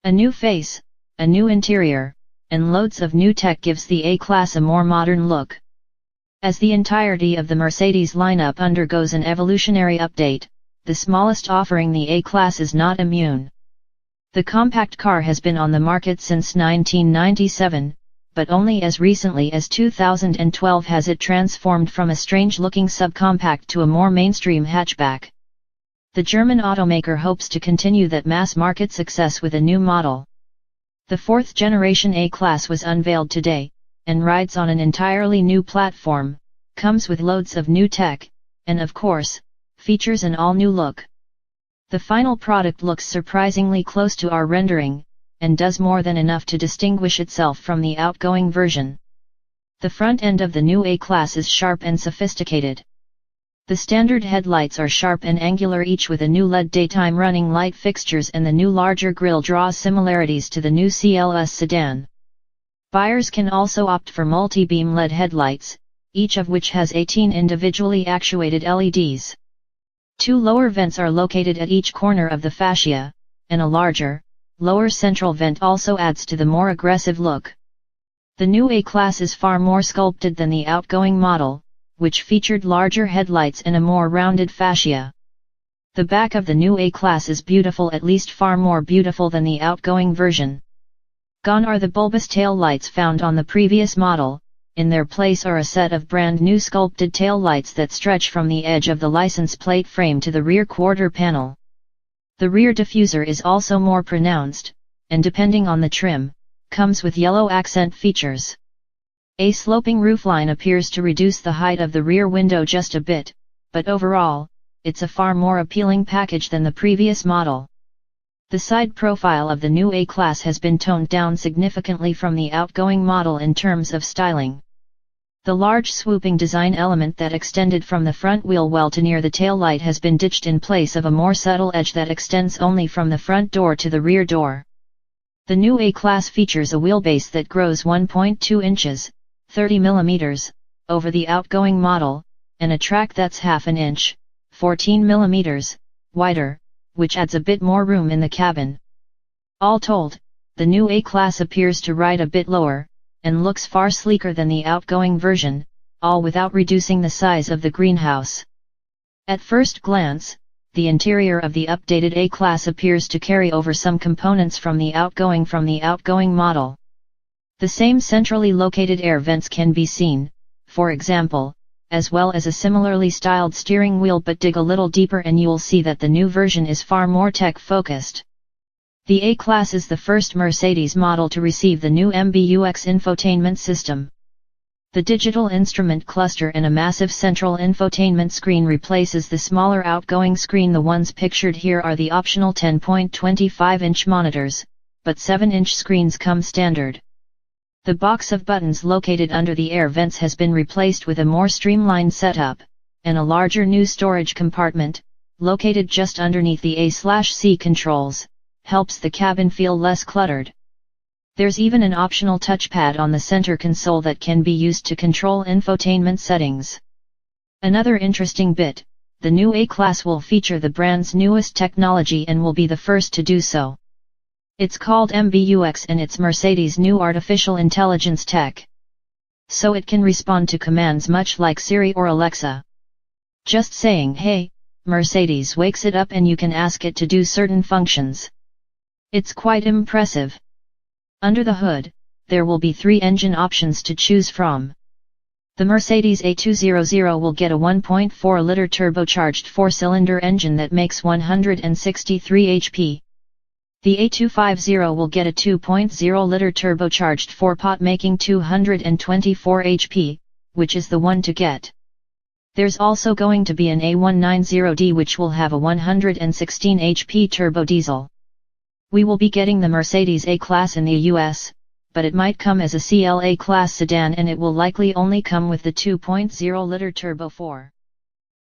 A new face, a new interior, and loads of new tech gives the A-Class a more modern look. As the entirety of the Mercedes lineup undergoes an evolutionary update, the smallest offering, the A-Class, is not immune. The compact car has been on the market since 1997, but only as recently as 2012 has it transformed from a strange-looking subcompact to a more mainstream hatchback. The German automaker hopes to continue that mass-market success with a new model. The fourth-generation A-Class was unveiled today, and rides on an entirely new platform, comes with loads of new tech, and of course, features an all-new look. The final product looks surprisingly close to our rendering, and does more than enough to distinguish itself from the outgoing version. The front end of the new A-Class is sharp and sophisticated. The standard headlights are sharp and angular, each with a new LED daytime running light fixtures, and the new larger grille draws similarities to the new CLS sedan. Buyers can also opt for multi-beam LED headlights, each of which has 18 individually actuated LEDs. 2 lower vents are located at each corner of the fascia, and a larger, lower central vent also adds to the more aggressive look. The new A-Class is far more sculpted than the outgoing model, which featured larger headlights and a more rounded fascia. The back of the new A-Class is beautiful, at least far more beautiful than the outgoing version. Gone are the bulbous tail lights found on the previous model. In their place are a set of brand new sculpted tail lights that stretch from the edge of the license plate frame to the rear quarter panel. The rear diffuser is also more pronounced, and depending on the trim, comes with yellow accent features. A sloping roofline appears to reduce the height of the rear window just a bit, but overall, it's a far more appealing package than the previous model. The side profile of the new A-Class has been toned down significantly from the outgoing model in terms of styling. The large swooping design element that extended from the front wheel well to near the taillight has been ditched in place of a more subtle edge that extends only from the front door to the rear door. The new A-Class features a wheelbase that grows 1.2 inches, 30 mm, over the outgoing model, and a track that's half an inch, 14 mm, wider, which adds a bit more room in the cabin. All told, the new A-Class appears to ride a bit lower, and looks far sleeker than the outgoing version, all without reducing the size of the greenhouse. At first glance, the interior of the updated A-Class appears to carry over some components from the outgoing model. The same centrally located air vents can be seen, for example, as well as a similarly styled steering wheel, but dig a little deeper and you'll see that the new version is far more tech-focused. The A-Class is the first Mercedes model to receive the new MBUX infotainment system. The digital instrument cluster and a massive central infotainment screen replaces the smaller outgoing screen. The ones pictured here are the optional 10.25-inch monitors, but 7-inch screens come standard. The box of buttons located under the air vents has been replaced with a more streamlined setup, and a larger new storage compartment, located just underneath the A/C controls, helps the cabin feel less cluttered. There's even an optional touchpad on the center console that can be used to control infotainment settings. Another interesting bit, the new A-Class will feature the brand's newest technology and will be the first to do so. It's called MBUX and it's Mercedes' new artificial intelligence tech. So it can respond to commands much like Siri or Alexa. Just saying "Hey, Mercedes" wakes it up and you can ask it to do certain functions. It's quite impressive. Under the hood, there will be 3 engine options to choose from. The Mercedes A200 will get a 1.4-liter turbocharged 4-cylinder engine that makes 163 HP. The A250 will get a 2.0-liter turbocharged 4-pot making 224 HP, which is the one to get. There's also going to be an A190D which will have a 116 HP turbo diesel. We will be getting the Mercedes A-Class in the US, but it might come as a CLA class sedan and it will likely only come with the 2.0-liter turbo 4.